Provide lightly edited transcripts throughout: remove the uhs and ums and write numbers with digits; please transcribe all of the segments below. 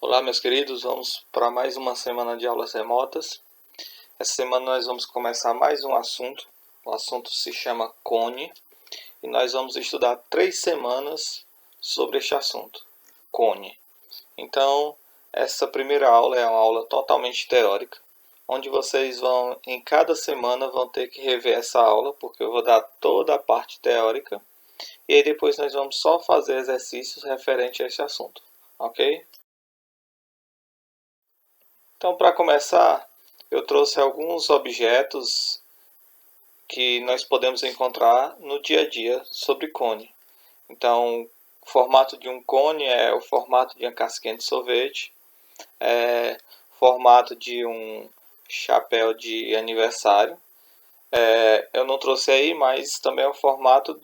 Olá, meus queridos, vamos para mais uma semana de aulas remotas. Essa semana nós vamos começar mais um assunto. O assunto se chama cone e nós vamos estudar 3 semanas sobre este assunto, cone. Então, essa primeira aula é uma aula totalmente teórica, onde vocês vão, em cada semana, vão ter que rever essa aula, porque eu vou dar toda a parte teórica e aí depois nós vamos só fazer exercícios referentes a esse assunto, ok? Então, para começar, eu trouxe alguns objetos que nós podemos encontrar no dia a dia sobre cone. Então, o formato de um cone é o formato de uma casquinha de sorvete, o formato de um chapéu de aniversário. Eu não trouxe aí, mas também é o formato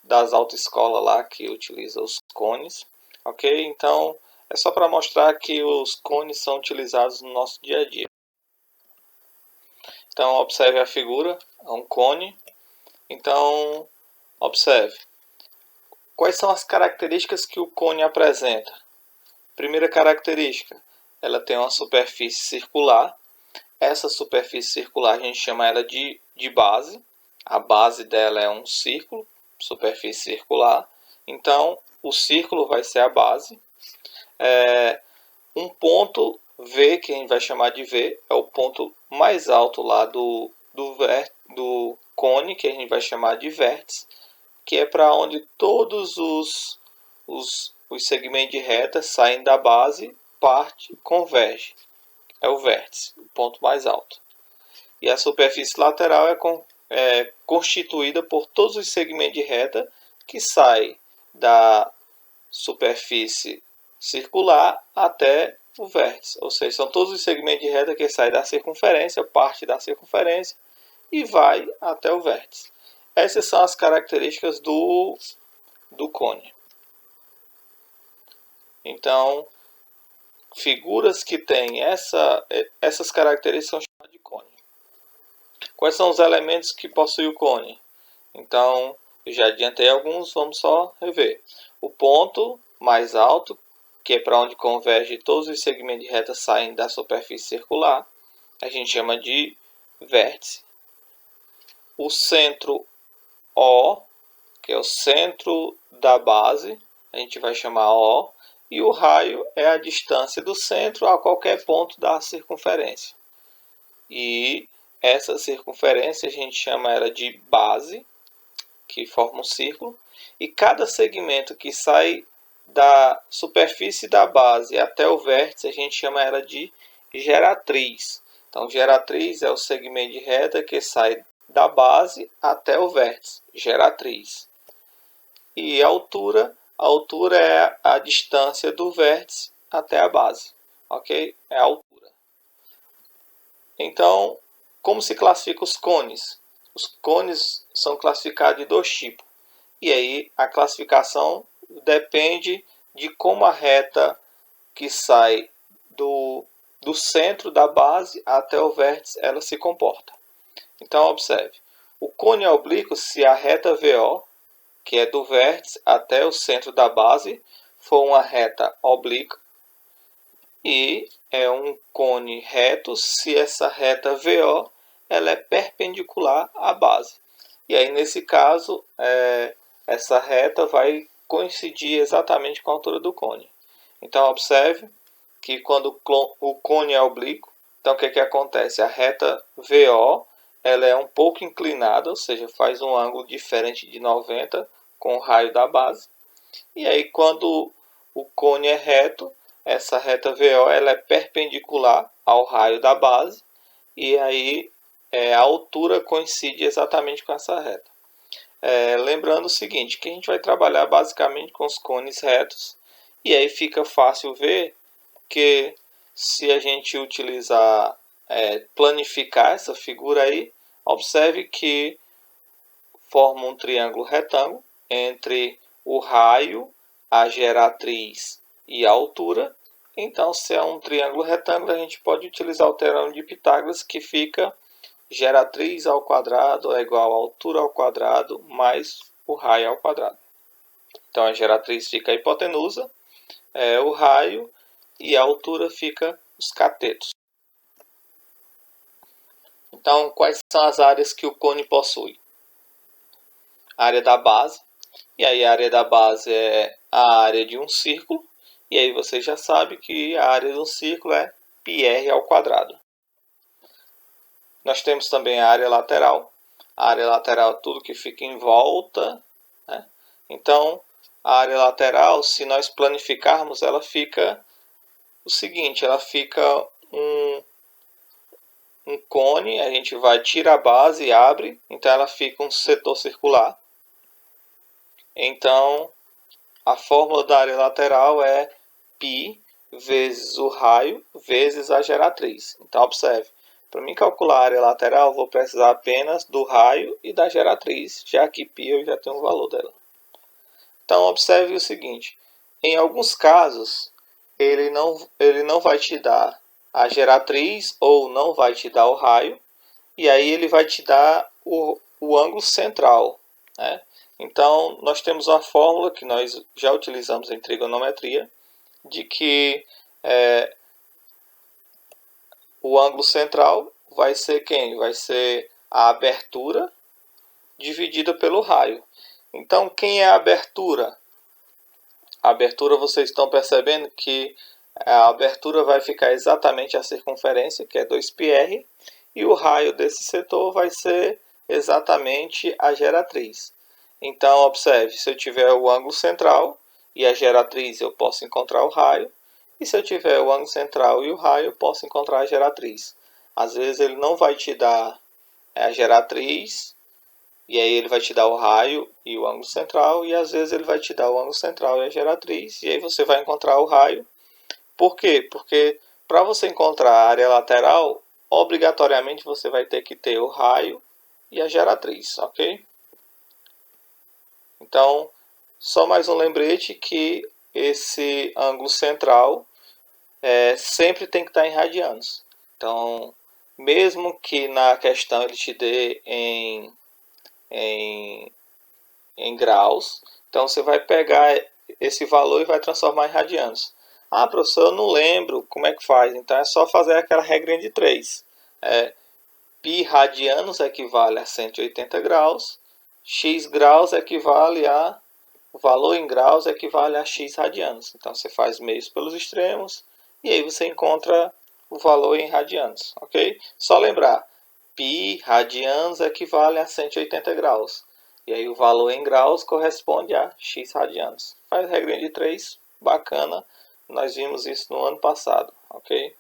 das autoescolas lá que utiliza os cones, ok? Então, é só para mostrar que os cones são utilizados no nosso dia a dia. Então, observe a figura, é um cone. Então, observe. Quais são as características que o cone apresenta? Primeira característica, ela tem uma superfície circular. Essa superfície circular a gente chama ela de base. A base dela é um círculo, superfície circular. Então, o círculo vai ser a base. Um ponto V, que a gente vai chamar de V, é o ponto mais alto lá do cone, que a gente vai chamar de vértice, que é para onde todos os segmentos de reta saem da base, parte, converge. É o vértice, o ponto mais alto. E a superfície lateral é constituída por todos os segmentos de reta que saem da superfície circular até o vértice, ou seja, são todos os segmentos de reta que saem da circunferência, parte da circunferência e vai até o vértice. Essas são as características do cone. Então, figuras que têm essas características são chamadas de cone. Quais são os elementos que possui o cone? Então, eu já adiantei alguns, vamos só rever. O ponto mais alto, que é para onde converge todos os segmentos de reta saem da superfície circular, a gente chama de vértice. O centro O, que é o centro da base, a gente vai chamar O, e o raio é a distância do centro a qualquer ponto da circunferência. E essa circunferência a gente chama ela de base, que forma um círculo, e cada segmento que sai da superfície da base até o vértice, a gente chama ela de geratriz. Então, geratriz é o segmento de reta que sai da base até o vértice, geratriz. E a altura é a distância do vértice até a base, ok? É a altura. Então, como se classifica os cones? Os cones são classificados de 2 tipos. E aí a classificação depende de como a reta que sai do centro da base até o vértice ela se comporta. Então observe, o cone oblíquo, se a reta VO, que é do vértice até o centro da base, for uma reta oblíqua, e é um cone reto se essa reta VO ela é perpendicular à base. E aí nesse caso, essa reta vai coincidir exatamente com a altura do cone. Então observe que quando o cone é oblíquo, então o que acontece? A reta VO ela é um pouco inclinada, ou seja, faz um ângulo diferente de 90 com o raio da base. E aí quando o cone é reto, essa reta VO ela é perpendicular ao raio da base, e aí a altura coincide exatamente com essa reta. Lembrando o seguinte, que a gente vai trabalhar basicamente com os cones retos, e aí fica fácil ver que se a gente utilizar, planificar essa figura aí, observe que forma um triângulo retângulo entre o raio, a geratriz e a altura. Então, se é um triângulo retângulo, a gente pode utilizar o teorema de Pitágoras, que fica geratriz ao quadrado é igual a altura ao quadrado mais o raio ao quadrado. Então, a geratriz fica a hipotenusa, o raio e a altura fica os catetos. Então, quais são as áreas que o cone possui? A área da base, e aí a área da base é a área de um círculo, e aí você já sabe que a área de um círculo é πr ao quadrado. Nós temos também a área lateral. A área lateral é tudo que fica em volta, né? Então, a área lateral, se nós planificarmos, ela fica o seguinte, ela fica um cone, a gente vai tirar a base e abre, então ela fica um setor circular. Então, a fórmula da área lateral é π vezes o raio vezes a geratriz. Então, observe, para mim calcular a área lateral, eu vou precisar apenas do raio e da geratriz, já que π eu já tenho o valor dela. Então, observe o seguinte, em alguns casos, ele não vai te dar a geratriz ou não vai te dar o raio, e aí ele vai te dar o ângulo central, né? Então, nós temos uma fórmula que nós já utilizamos em trigonometria, de que o ângulo central vai ser quem? Vai ser a abertura dividida pelo raio. Então, quem é a abertura? A abertura, vocês estão percebendo que a abertura vai ficar exatamente a circunferência, que é 2πr, e o raio desse setor vai ser exatamente a geratriz. Então, observe, se eu tiver o ângulo central e a geratriz, eu posso encontrar o raio. E se eu tiver o ângulo central e o raio, eu posso encontrar a geratriz. Às vezes ele não vai te dar a geratriz, e aí ele vai te dar o raio e o ângulo central, e às vezes ele vai te dar o ângulo central e a geratriz, e aí você vai encontrar o raio. Por quê? Porque para você encontrar a área lateral, obrigatoriamente você vai ter que ter o raio e a geratriz, ok? Então, só mais um lembrete que esse ângulo central sempre tem que estar em radianos. Então, mesmo que na questão ele te dê em graus, então você vai pegar esse valor e vai transformar em radianos. Ah, professor, eu não lembro como é que faz. Então é só fazer aquela regrinha de 3. Π radianos equivale a 180 graus, x graus equivale a, o valor em graus equivale a x radianos. Então você faz meios pelos extremos e aí você encontra o valor em radianos, ok? Só lembrar, π radianos equivale a 180 graus. E aí o valor em graus corresponde a x radianos. Faz regrinha de 3, bacana. Nós vimos isso no ano passado, ok?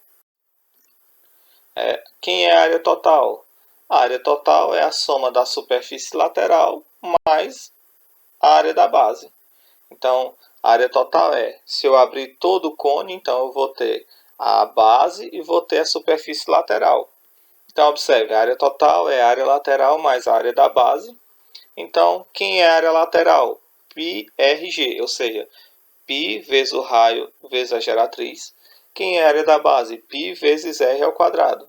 Quem é a área total? A área total é a soma da superfície lateral mais a área da base. Então, a área total é, se eu abrir todo o cone, então eu vou ter a base e vou ter a superfície lateral. Então, observe, a área total é a área lateral mais a área da base. Então, quem é a área lateral? πrg, ou seja, π vezes o raio vezes a geratriz. Quem é a área da base? π vezes r ao quadrado.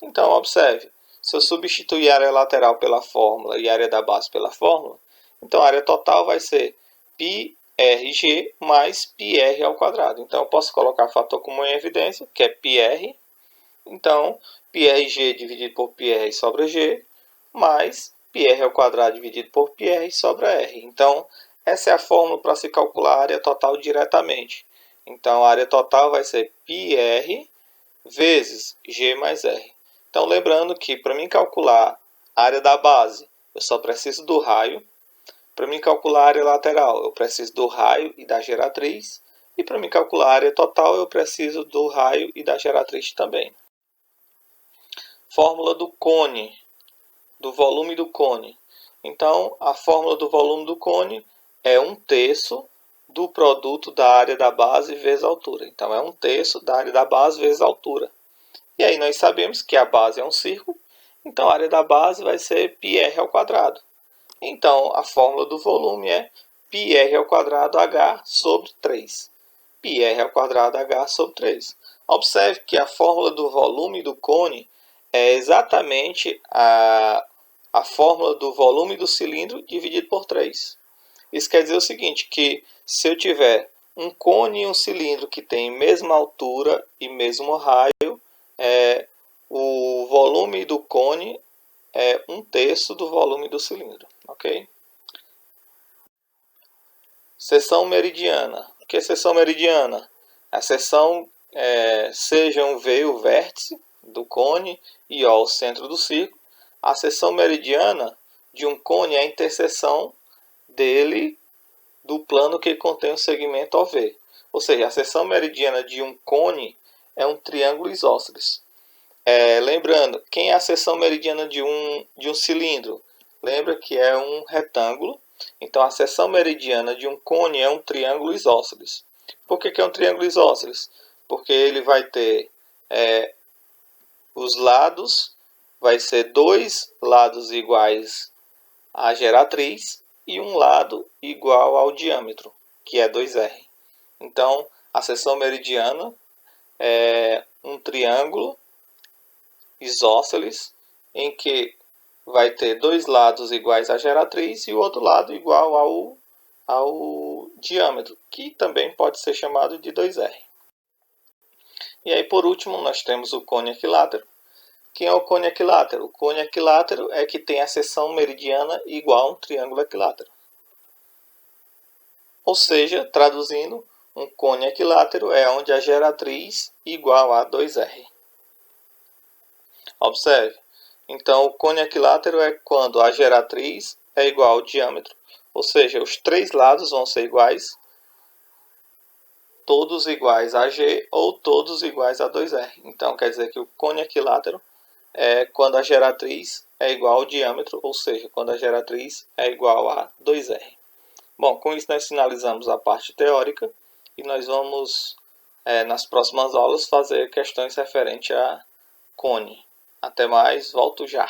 Então, observe, se eu substituir a área lateral pela fórmula e a área da base pela fórmula, então a área total vai ser πrg mais πr ao quadrado. Então, eu posso colocar fator comum em evidência, que é πr. Então, πrg dividido por πr sobra g, mais πr ao quadrado dividido por πr sobra r. Então, essa é a fórmula para se calcular a área total diretamente. Então, a área total vai ser πr vezes g mais r. Então, lembrando que para mim calcular a área da base, eu só preciso do raio. Para mim calcular a área lateral, eu preciso do raio e da geratriz. E para mim calcular a área total, eu preciso do raio e da geratriz também. Fórmula do cone, do volume do cone. Então, a fórmula do volume do cone é 1/3 do produto da área da base vezes a altura. Então, é 1/3 da área da base vezes a altura. E aí nós sabemos que a base é um círculo, então a área da base vai ser πr ao quadrado. Então, a fórmula do volume é πr ao quadrado h sobre 3. πr ao quadrado h sobre 3. Observe que a fórmula do volume do cone é exatamente a fórmula do volume do cilindro dividido por 3. Isso quer dizer o seguinte, que se eu tiver Um cone e um cilindro que têm mesma altura e mesmo raio, o volume do cone é 1/3 do volume do cilindro, ok? Seção meridiana. O que é seção meridiana? A seção seja um V o vértice do cone e O o centro do círculo. A seção meridiana de um cone é a interseção dele do plano que contém o segmento OV. Ou seja, a seção meridiana de um cone é um triângulo isósceles. Lembrando, quem é a seção meridiana de um cilindro? Lembra que é um retângulo. Então, a seção meridiana de um cone é um triângulo isósceles. Por que é um triângulo isósceles? Porque ele vai ter os lados, vai ser 2 lados iguais à geratriz e um lado igual ao diâmetro, que é 2R. Então, a seção meridiana é um triângulo isósceles em que vai ter 2 lados iguais à geratriz e o outro lado igual ao diâmetro, que também pode ser chamado de 2R. E aí, por último, nós temos o cone equilátero. Quem é o cone equilátero? O cone equilátero é que tem a seção meridiana igual a um triângulo equilátero. Ou seja, traduzindo, um cone equilátero é onde a geratriz igual a 2R. Observe. Então, o cone equilátero é quando a geratriz é igual ao diâmetro. Ou seja, os 3 lados vão ser iguais, todos iguais a G ou todos iguais a 2R. Então, quer dizer que o cone equilátero é quando a geratriz é igual ao diâmetro, ou seja, quando a geratriz é igual a 2R. Bom, com isso nós finalizamos a parte teórica e nós vamos, nas próximas aulas, fazer questões referentes a cone. Até mais, volto já.